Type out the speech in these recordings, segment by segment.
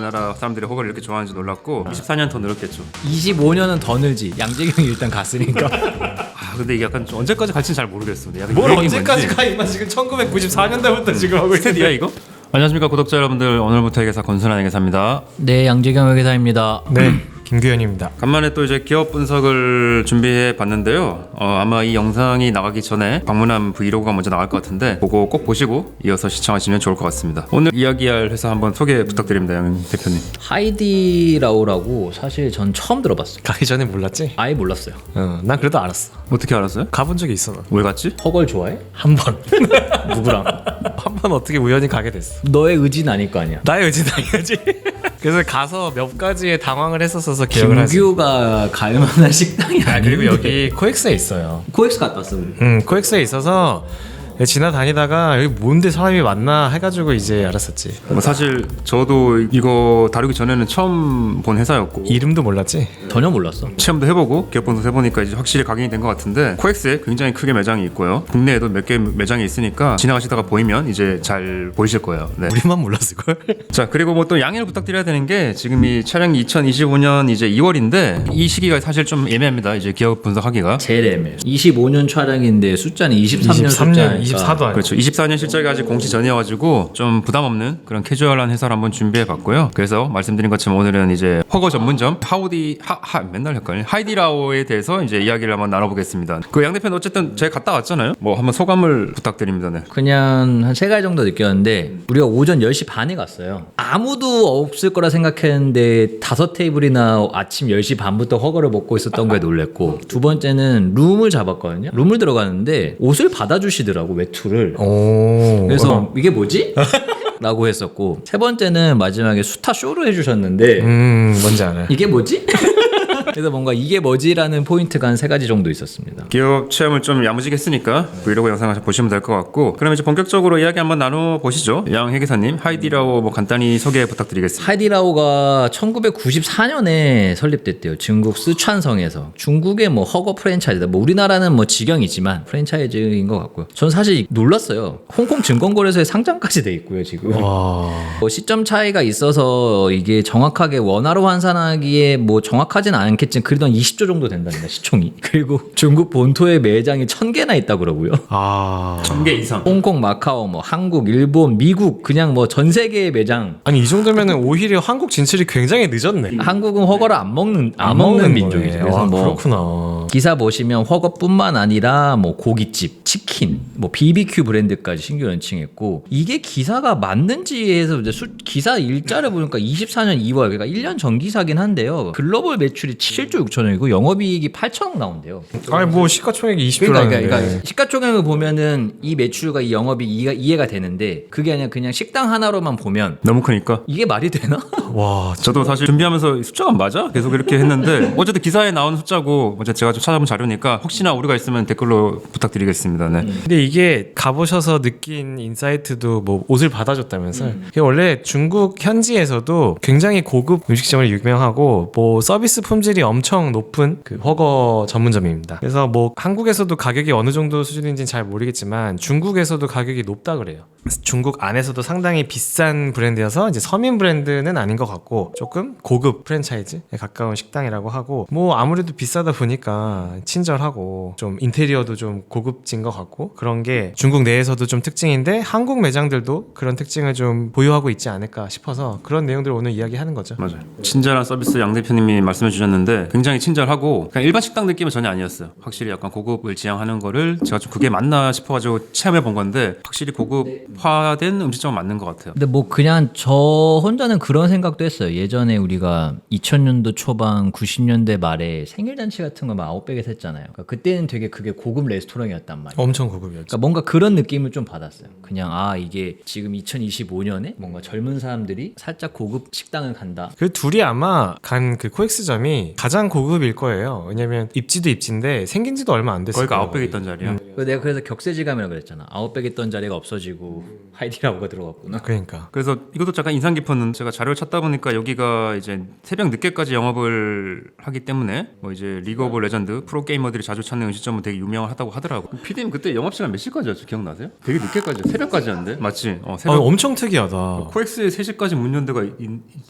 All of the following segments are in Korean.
우리나라 사람들이 허거를 이렇게 좋아하는지 놀랐고 24년 더 늘었겠죠. 25년은 더 늘지. 양재경이 일단 갔으니까. 아 근데 이게 약간 좀 언제까지 갈지는 잘 모르겠어. 약간 뭘 유행이 언제까지 뭔지. 가 임마 지금 1994년대부터 지금 하고 스테디야 이거? 안녕하십니까 구독자 여러분들. 오늘부터 회계사 권순환 회계사입니다. 네, 양재경 회계사입니다. 네, 김규현입니다. 간만에 또 이제 기업 분석을 준비해 봤는데요. 아마 이 영상이 나가기 전에 방문한 브이로그가 먼저 나갈 것 같은데 그거 꼭 보시고 이어서 시청하시면 좋을 것 같습니다. 오늘 이야기할 회사 한번 소개 부탁드립니다, 양 대표님. 하이디라오라고 사실 전 처음 들어봤어요. 가기 전에 몰랐지? 아예 몰랐어요. 난 그래도 알았어. 어떻게 알았어요? 가본 적이 있어. 난. 왜 갔지? 허걸 좋아해? 한 번. 누구랑? 한 번 어떻게 우연히 가게 됐어. 너의 의지는 아닐 거 아니야. 나의 의지는 아니지. 그래서 가서 몇 가지에 당황을 했었어서 기억을 하지. 김규가 갈 만한 식당이 아니야. 그리고 여기 코엑스에 있어요. 코엑스 갔다 왔어 우리. 코엑스에 있어서 지나다니다가 여기 뭔데 사람이 많나 해가지고 이제 알았었지. 뭐 사실 저도 이거 다루기 전에는 처음 본 회사였고 이름도 몰랐지? 전혀 몰랐어. 체험도 해보고 기업 분석 해보니까 이제 확실히 각인이 된 것 같은데 코엑스에 굉장히 크게 매장이 있고요. 국내에도 몇 개 매장이 있으니까 지나가시다가 보이면 이제 잘 보이실 거예요. 네. 우리만 몰랐을걸? 자 그리고 뭐 또 양해를 부탁드려야 되는 게 지금 이 촬영이 2025년 이제 2월인데 이 시기가 사실 좀 애매합니다. 이제 기업 분석하기가. 제일 애매해. 25년 촬영인데 숫자는 23년 23년, 숫자니까. 24도 아니고. 그렇죠. 24년 실적이 아직 공시 전이어가지고 좀 부담 없는 그런 캐주얼한 회사를 한번 준비해봤고요. 그래서 말씀드린 것처럼 오늘은 이제 허거 전문점 맨날 헷갈려. 하이디라오에 대해서 이제 이야기를 한번 나눠보겠습니다. 그 양 대표는 어쨌든 제가 갔다 왔잖아요. 뭐 한번 소감을 부탁드립니다. 네. 그냥 한 3가지 정도 느꼈는데 우리가 오전 10시 반에 갔어요. 아무도 없을 거라 생각했는데 5테이블이나 아침 10시 반부터 허거를 먹고 있었던 거에 놀랬고, 두 번째는 룸을 잡았거든요. 룸을 들어갔는데 옷을 받아주시더라고, 외투를. 오. 그래서 이게 뭐지? 라고 했었고, 세 번째는 마지막에 수타 쇼를 해주셨는데 뭔지 알아요. 이게 뭐지? 그래서 뭔가 이게 뭐지라는 포인트가 한 3가지 정도 있었습니다. 기업 체험을 좀 야무지게 했으니까 브이로그 영상을 보시면 될 것 같고, 그럼 이제 본격적으로 이야기 한번 나눠보시죠. 양 회계사님, 하이디라오 뭐 간단히 소개 부탁드리겠습니다. 하이디라오가 1994년에 설립됐대요. 중국 쓰촨성에서. 중국의 뭐 허거 프랜차이즈다. 뭐 우리나라는 뭐 직영이지만 프랜차이즈인 것 같고요. 전 사실 놀랐어요. 홍콩 증권거래소에 상장까지 돼 있고요, 지금. 와. 뭐 시점 차이가 있어서 이게 정확하게 원화로 환산하기에 뭐 정확하진 않겠지만 그래도 한 20조 정도 된답니다, 시총이. 그리고 중국 본토에 매장이 1000개나 있다고 그러고요. 아. 1000개 이상. 홍콩, 마카오, 뭐 한국, 일본, 미국, 그냥 뭐 전 세계의 매장. 아니 이 정도면은 오히려 한국 진출이 굉장히 늦었네. 한국은 허거를 안 먹는 민족이죠. 거네. 그래서 와, 뭐 그렇구나. 기사 보시면 허거뿐만 아니라 뭐 고깃집, 치킨, 뭐 BBQ 브랜드까지 신규 런칭했고, 이게 기사가 맞는지 해서 이제 기사 일자를 보니까 24년 2월, 그러니까 1년 전 기사긴 한데요. 글로벌 매출이 7조 6천억이고 영업이익이 8천억 나온대요. 아니 뭐 시가총액이 20조라는데. 그러니까 시가총액을 보면은 이 매출과 이 영업이 이해가 되는데, 그게 아니라 그냥 식당 하나로만 보면 너무 크니까. 이게 말이 되나? 와. 저도 사실 준비하면서 숫자가 맞아? 계속 이렇게 했는데 어쨌든 기사에 나온 숫자고 어제 제가 좀 찾아본 자료니까 혹시나 오류가 있으면 댓글로 부탁드리겠습니다. 네. 근데 이게 가보셔서 느낀 인사이트도 뭐 옷을 받아줬다면서요. 이게 원래 중국 현지에서도 굉장히 고급 음식점을 유명하고 뭐 서비스 품질이 엄청 높은 그 허거 전문점입니다. 그래서 뭐 한국에서도 가격이 어느 정도 수준인지는 잘 모르겠지만 중국에서도 가격이 높다 그래요. 중국 안에서도 상당히 비싼 브랜드여서 이제 서민 브랜드는 아닌 것 같고 조금 고급 프랜차이즈에 가까운 식당이라고 하고, 뭐 아무래도 비싸다 보니까 친절하고 좀 인테리어도 좀 고급진 것 같고, 그런 게 중국 내에서도 좀 특징인데 한국 매장들도 그런 특징을 좀 보유하고 있지 않을까 싶어서 그런 내용들을 오늘 이야기하는 거죠. 맞아요. 친절한 서비스 양 대표님이 말씀해 주셨는데 굉장히 친절하고 그냥 일반 식당 느낌은 전혀 아니었어요. 확실히 약간 고급을 지향하는 거를 제가 좀 그게 맞나 싶어가지고 체험해 본 건데 확실히 고급화된 음식점은 맞는 것 같아요. 근데 뭐 그냥 저 혼자는 그런 생각도 했어요. 예전에 우리가 2000년도 초반 90년대 말에 생일잔치 같은 거 막 아웃백에서 했잖아요. 그러니까 그때는 되게 그게 고급 레스토랑이었단 말이에요. 엄청 고급이었죠. 그러니까 뭔가 그런 느낌을 좀 받았어요. 그냥 이게 지금 2025년에 뭔가 젊은 사람들이 살짝 고급 식당을 간다. 그 둘이 아마 간 그 코엑스점이 가장 고급일 거예요. 왜냐면 입지도 입지인데 생긴 지도 얼마 안 됐어요. 거기가 아웃백 있던 자리야. 내가 그래서 격세지감이라고 그랬잖아. 아웃백 있던 자리가 없어지고 하이디라고가 들어갔구나. 그러니까. 그래서 이것도 잠깐 인상 깊었는데 제가 자료를 찾다 보니까 여기가 이제 새벽 늦게까지 영업을 하기 때문에 뭐 이제 리그 오브 레전드 프로 게이머들이 자주 찾는 음식점은 되게 유명하다고 하더라고. PD님 그때 영업 시간 몇 시까지였죠? 기억나세요? 되게 늦게까지 새벽까지였는데 맞지? 새벽. 엄청 특이하다. 코엑스에 3시까지 문 연 데가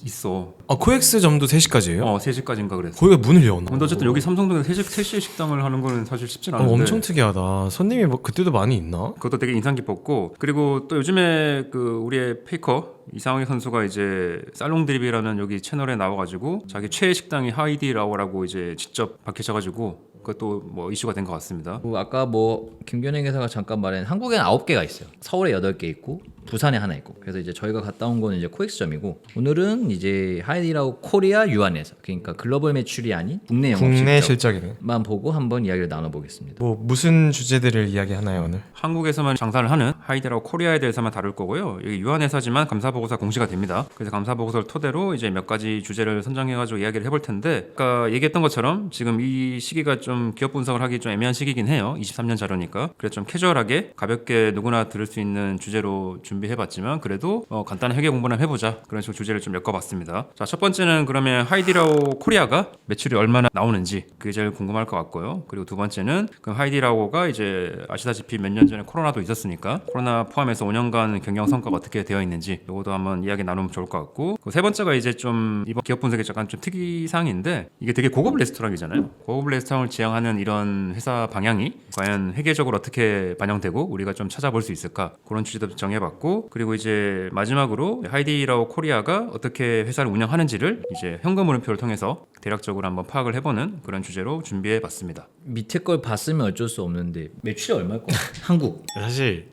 있어. 코엑스점도 3시까지예요? 3시까지인가 그랬어. 거기가 문을 여나? 근데 어쨌든 여기 삼성동에서 3시에 식당을 하는 거는 사실 쉽진 않은데 엄청 특이하다. 손님이 뭐 그때도 많이 있나? 그것도 되게 인상 깊었고 그리고 또 요즘에 그 우리의 페이커 이상희 선수가 이제 살롱 드립이라는 여기 채널에 나와가지고 자기 최애 식당이 하이디라오라고 이제 직접 밝히셔가지고 그것도 뭐 이슈가 된 것 같습니다. 그리고 아까 뭐 김견행 회사가 잠깐 말한 한국에는 9개가 있어요. 서울에 8개 있고 부산에 하나 있고. 그래서 이제 저희가 갔다 온 거는 이제 코엑스점이고 오늘은 이제 하이디라오 코리아 유한에서 그러니까 글로벌 매출이 아닌 국내 영업 국내 실적만 실적이네. 보고 한번 이야기를 나눠보겠습니다. 뭐 무슨 주제들을 이야기하나요 오늘? 한국에서만 장사를 하는 하이디라오 코리아에 대해서만 다룰 거고요. 여기 유한회사지만 감사보고서 공시가 됩니다. 그래서 감사보고서를 토대로 이제 몇 가지 주제를 선정해가지고 이야기를 해볼 텐데 아까 얘기했던 것처럼 지금 이 시기가 좀 기업 분석을 하기 좀 애매한 시기긴 해요. 23년 자료니까. 그래서 좀 캐주얼하게 가볍게 누구나 들을 수 있는 주제로 준비해봤지만 그래도 간단한 회계 공부나 해보자 그런 식으로 주제를 좀 엮어봤습니다. 자, 첫 번째는 그러면 하이디라오 코리아가 매출이 얼마나 나오는지 그게 제일 궁금할 것 같고요. 그리고 두 번째는 그럼 하이디라오가 이제 아시다시피 몇 년 전에 코로나도 있었으니까 코로나 포함해서 5년간 경영 성과가 어떻게 되어 있는지 이것도 한번 이야기 나누면 좋을 것 같고 세 번째가 이제 좀 이번 기업 분석에 약간 좀 특이사항인데 이게 되게 고급 레스토랑이잖아요. 고급 레스토랑을 지향하는 이런 회사 방향이 과연 회계적으로 어떻게 반영되고 우리가 좀 찾아볼 수 있을까 그런 주제도 정해봤고 그리고 이제 마지막으로 하이디라오 코리아가 어떻게 회사를 운영하는지를 이제 현금 물음표를 통해서 대략적으로 한번 파악을 해보는 그런 주제로 준비해봤습니다. 밑에 걸 봤으면 어쩔 수 없는데 매출이 얼마일 거야? 한국. 사실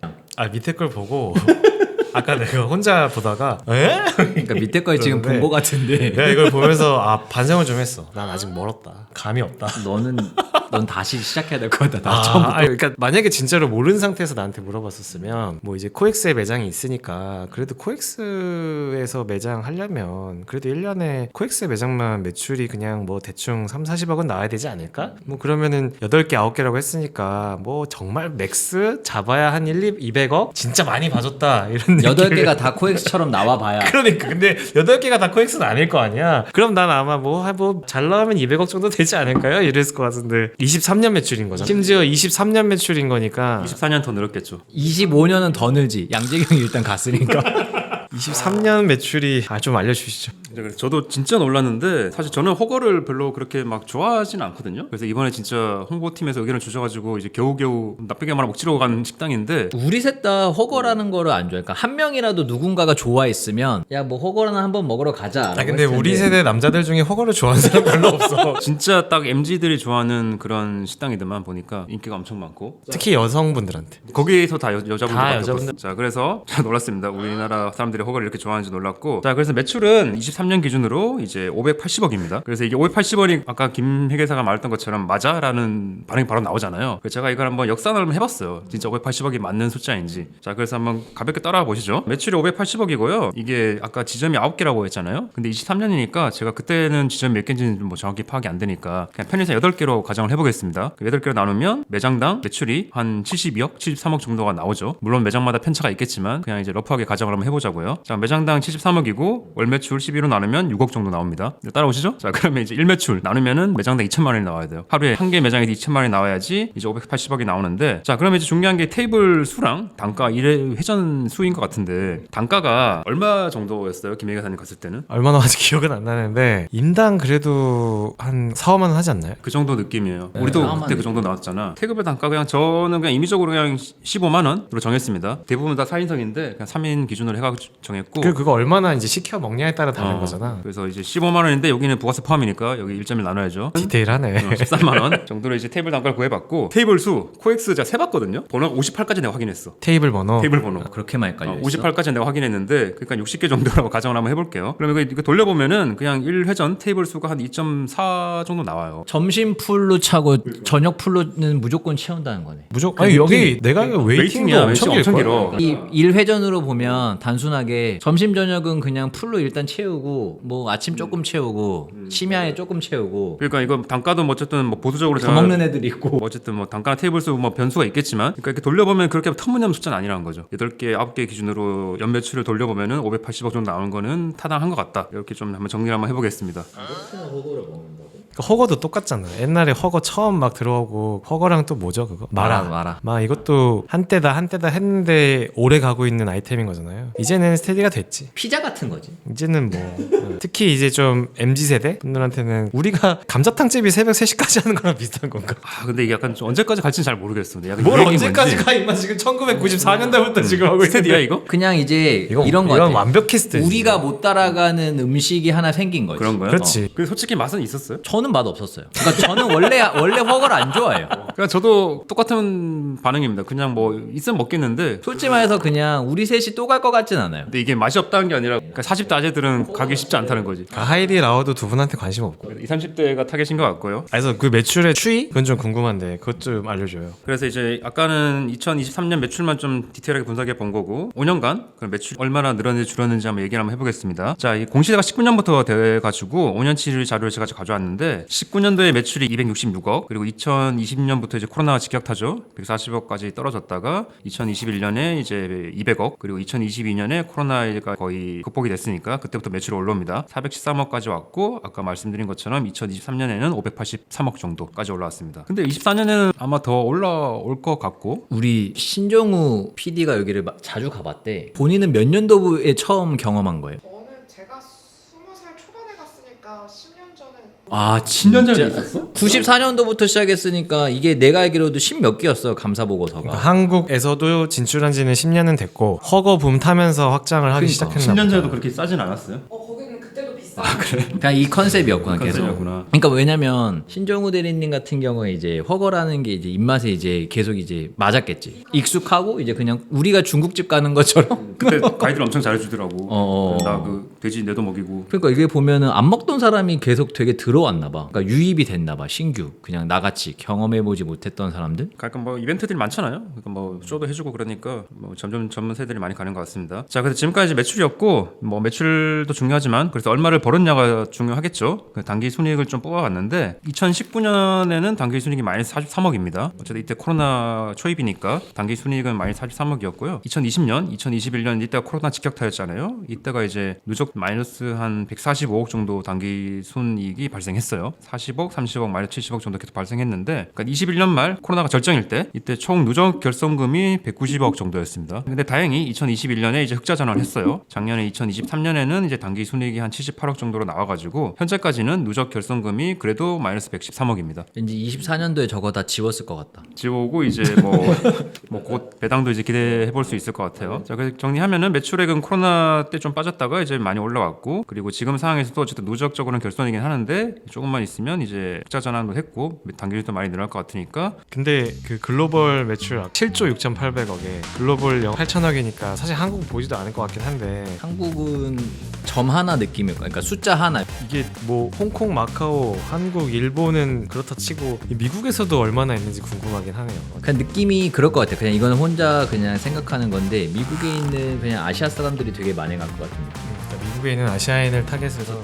밑에 걸 보고 아까 내가 혼자 보다가 그러니까 밑에 걸 지금 본 거 같은데. 내가 이걸 보면서 반성을 좀 했어. 난 아직 멀었다. 감이 없다. 넌 다시 시작해야 될 것 같다. 나 처음부터. 그러니까 만약에 진짜로 모르는 상태에서 나한테 물어봤었으면 뭐 이제 코엑스에 매장이 있으니까 그래도 코엑스에서 매장 하려면 그래도 1년에 코엑스 매장만 매출이 그냥 뭐 대충 3-40억은 나와야 되지 않을까? 뭐 그러면은 8개 9개라고 했으니까 뭐 정말 맥스 잡아야 한 200억? 진짜 많이 봐줬다 이런 8개가 다 코엑스처럼 나와봐야. 그러니까 근데 8개가 다 코엑스는 아닐 거 아니야. 그럼 난 아마 뭐 잘 나오면 200억 정도 되지 않을까요? 이랬을 것 같은데 23년 매출인 거잖아. 심지어 23년 매출인 거니까 24년 더 늘었겠죠. 25년은 더 늘지. 양재경이 일단 갔으니까. 23년 매출이 좀 알려주시죠. 그래서 저도 진짜 놀랐는데 사실 저는 허거를 별로 그렇게 막 좋아하지는 않거든요. 그래서 이번에 진짜 홍보팀에서 의견을 주셔가지고 이제 겨우겨우 나쁘게 말하면 억지로 간 식당인데 우리 셋 다 허거라는 거를 안 좋아해. 그러니까 한 명이라도 누군가가 좋아했으면 야 뭐 허거나 한번 먹으러 가자. 근데 우리 세대 남자들 중에 허거를 좋아하는 사람 별로 없어. 진짜 딱 MZ들이 좋아하는 그런 식당이더만 보니까 인기가 엄청 많고 특히 여성분들한테. 거기에서 다 여자분들밖에 다 여자분들. 없었어요. 자, 그래서 놀랐습니다. 우리나라 사람들이 허거를 이렇게 좋아하는지 놀랐고 자, 그래서 매출은 23년 기준으로 이제 580억입니다. 그래서 이게 580억이 아까 김 회계사가 말했던 것처럼 맞아라는 반응이 바로 나오잖아요. 그래서 제가 이걸 한번 역산을 한번 해봤어요. 진짜 580억이 맞는 숫자인지. 자, 그래서 한번 가볍게 따라와 보시죠. 매출이 580억이고요. 이게 아까 지점이 9개라고 했잖아요. 근데 23년이니까 제가 그때는 지점이 몇 개인지는 뭐 정확히 파악이 안 되니까 그냥 편의점 8개로 가정을 해보겠습니다. 8개로 나누면 매장당 매출이 한 72억, 73억 정도가 나오죠. 물론 매장마다 편차가 있겠지만 그냥 이제 러프하게 가정을 한번 해보자고요. 자, 매장당 73억이고 월 매출 12로 나누면 6억 정도 나옵니다. 따라오시죠? 자, 그러면 이제 1매출 나누면은 매장당 2천만 원이 나와야 돼요. 하루에 한 개 매장에서 2천만 원이 나와야지 이제 580억이 나오는데 자, 그러면 이제 중요한 게 테이블 수랑 단가 1회 회전 수인 것 같은데 단가가 얼마 정도였어요? 김 회계사님 갔을 때는? 얼마나 아직 기억은 안 나는데 인당 그래도 한 4-5만 원 하지 않나요? 그 정도 느낌이에요. 네, 우리도 아마 그때 그 정도 나왔잖아. 테이블 단가 그냥 저는 그냥 임의적으로 그냥 15만 원으로 정했습니다. 대부분 다 4인석인데 그냥 3인 기준으로 해가지고 정했고 그거 얼마나 이제 시켜 먹냐에 따라 다른 거잖아. 그래서 이제 15만 원인데 여기는 부가세 포함이니까 여기 1.1 나눠야죠. 디테일하네. 13만 원 정도로 이제 테이블 단가를 구해봤고 테이블 수 코엑스 제가 세봤거든요. 번호가 58까지 내가 확인했어. 테이블 번호. 테이블 번호. 그렇게만 헷갈려 있어. 58까지 내가 확인했는데 그러니까 60개 정도라고 가정을 한번 해볼게요. 그러면 이거 돌려보면은 그냥 1회전 테이블 수가 한 2.4 정도 나와요. 점심 풀로 차고 저녁 풀로는 무조건 채운다는 거네. 무조건. 아니 여기 내가 웨이팅도 엄청 길어. 이 1회전으로 보면 단순하게 점심 저녁은 그냥 풀로 일단 채우고 채우고 뭐 아침 조금 채우고 심야에 조금 채우고 그러니까 이거 단가도 뭐 어쨌든 뭐 보수적으로 더 먹는 애들이 있고 뭐 어쨌든 뭐 단가나 테이블 수 뭐 변수가 있겠지만 그러니까 이렇게 돌려보면 그렇게 터무니없는 숫자는 아니라는 거죠. 8개, 9개 기준으로 연 매출을 돌려보면은 580억 정도 나오는 거는 타당한 것 같다. 이렇게 좀 한번 정리를 한번 해보겠습니다. 그 허거도 똑같잖아. 옛날에 허거 처음 막 들어오고 허거랑 또 뭐죠 그거? 마라. 이것도 한때다 했는데 오래 가고 있는 아이템인 거잖아요. 이제는 스테디가 됐지. 피자 같은 거지. 이제는 뭐 특히 이제 좀 MZ 세대 분들한테는 우리가 감자탕집이 새벽 3시까지 하는 거랑 비슷한 건가? 아 근데 이게 약간 좀 언제까지 갈지는 잘 모르겠어. 근데 약간 뭘 유행이 언제까지 뭔지. 가 임마 지금 1994년대부터 지금 하고 스테디야 있는데 이거? 그냥 이제 이건 이런 거 같아. 완벽히 스테디. 우리가 못 따라가는 음식이 하나 생긴 거지. 그런 거야? 그렇지. 근데 솔직히 맛은 있었어요. 저는 맛 없었어요. 그러니까 저는 원래 허거를 안 좋아해요. 그러니까 저도 똑같은 반응입니다. 그냥 뭐 있으면 먹겠는데 솔직히 말해서 그냥 우리 셋이 또 갈 것 같진 않아요. 근데 이게 맛이 없다는 게 아니라 그러니까 40대 아재들은 가기 쉽지 않다는 거지. 하이디 라오도 두 분한테 관심 없고. 20, 30대가 타겟인 것 같고요. 그래서 그 매출의 추이? 그건 좀 궁금한데 그것 좀 알려줘요. 그래서 이제 아까는 2023년 매출만 좀 디테일하게 분석해 본 거고 5년간 그 매출 얼마나 늘었는지 줄었는지 한번 얘기를 한번 해보겠습니다. 자, 이 공시대가 19년부터 돼가지고 5년치 자료를 제가 가져왔는데 19년도에 매출이 266억 그리고 2020년부터 이제 코로나가 직격타죠. 140억까지 떨어졌다가 2021년에 이제 200억 그리고 2022년에 코로나가 거의 극복이 됐으니까 그때부터 매출이 올라옵니다. 413억까지 왔고 아까 말씀드린 것처럼 2023년에는 583억 정도까지 올라왔습니다. 근데 24년에는 아마 더 올라올 것 같고 우리 신종우 PD가 여기를 자주 가봤대. 본인은 몇 년도에 처음 경험한 거예요? 저는 제가 20살 초반에 갔으니까 10년 전에 아 10년 전에 있었어? 94년도부터 시작했으니까 이게 내가 알기로도 10몇 개였어 감사 보고서가. 그러니까 한국에서도 진출한 지는 10년은 됐고 허거 붐 타면서 확장을 하기 그러니까. 시작했나 10년 보다. 전에도 그렇게 싸진 않았어요? 거기는 그때도 비싸. 그냥 이 컨셉이었구나 계속. 컨셉이었구나. 그러니까 왜냐면 신종우 대리님 같은 경우에 이제 허거라는 게 이제 입맛에 이제 계속 이제 맞았겠지. 익숙하고 이제 그냥 우리가 중국집 가는 것처럼. 그때 가이드를 엄청 잘해주더라고. 어. 나 그 돼지 내도 먹이고. 그러니까 이게 보면은 안 먹던 사람이 계속 되게 들어왔나 봐. 그러니까 유입이 됐나 봐. 신규 그냥 나같이 경험해보지 못했던 사람들. 가끔 뭐 이벤트들이 많잖아요. 그러니까 뭐 쇼도 해주고 그러니까 뭐 점점 전문 세대들이 많이 가는 것 같습니다. 자, 그래서 지금까지 매출이었고 뭐 매출도 중요하지만 그래서 얼마를 벌었냐가 중요하겠죠. 그 단기 순이익을 좀 뽑아봤는데 2019년에는 단기 순이익이 마이너스 43억입니다. 어쨌든 이때 코로나 초입이니까 단기 순이익은 마이너스 43억이었고요. 2020년, 2021년 이때가 코로나 직격타였잖아요. 이때가 이제 누적 마이너스 한 145억 정도 단기 순이익이 발생했어요. 40억, 30억, 마이너스 70억 정도 계속 발생했는데 그러니까 21년 말 코로나가 절정일 때 이때 총 누적 결손금이 190억 정도였습니다. 근데 다행히 2021년에 이제 흑자 전환을 했어요. 작년에 2023년에는 이제 단기 순이익이 한 78억 정도로 나와가지고 현재까지는 누적 결손금이 그래도 마이너스 113억입니다. 왠지 24년도에 저거 다 지웠을 것 같다. 지우고 이제 뭐 곧 배당도 이제 기대해 볼 수 있을 것 같아요. 자, 그래서 정리하면은 매출액은 코로나 때 좀 빠졌다가 이제 많이 올라왔고 그리고 지금 상황에서도 어쨌든 누적적으로는 결손이긴 하는데 조금만 있으면 이제 흑자 전환도 했고 단기일도 많이 늘어날 것 같으니까 근데 그 글로벌 매출 7조 6,800억에 글로벌 8천억이니까 사실 한국 보지도 않을 것 같긴 한데 한국은 점 하나 느낌일 거야. 그러니까 숫자 하나. 이게 뭐 홍콩, 마카오, 한국, 일본은 그렇다 치고 미국에서도 얼마나 있는지 궁금하긴 하네요. 그냥 느낌이 그럴 것 같아. 그냥 이거는 혼자 그냥 생각하는 건데 미국에 있는 그냥 아시아 사람들이 되게 많이 갈 것 같은 느낌. 미국에 있는 아시아인을 타겟으로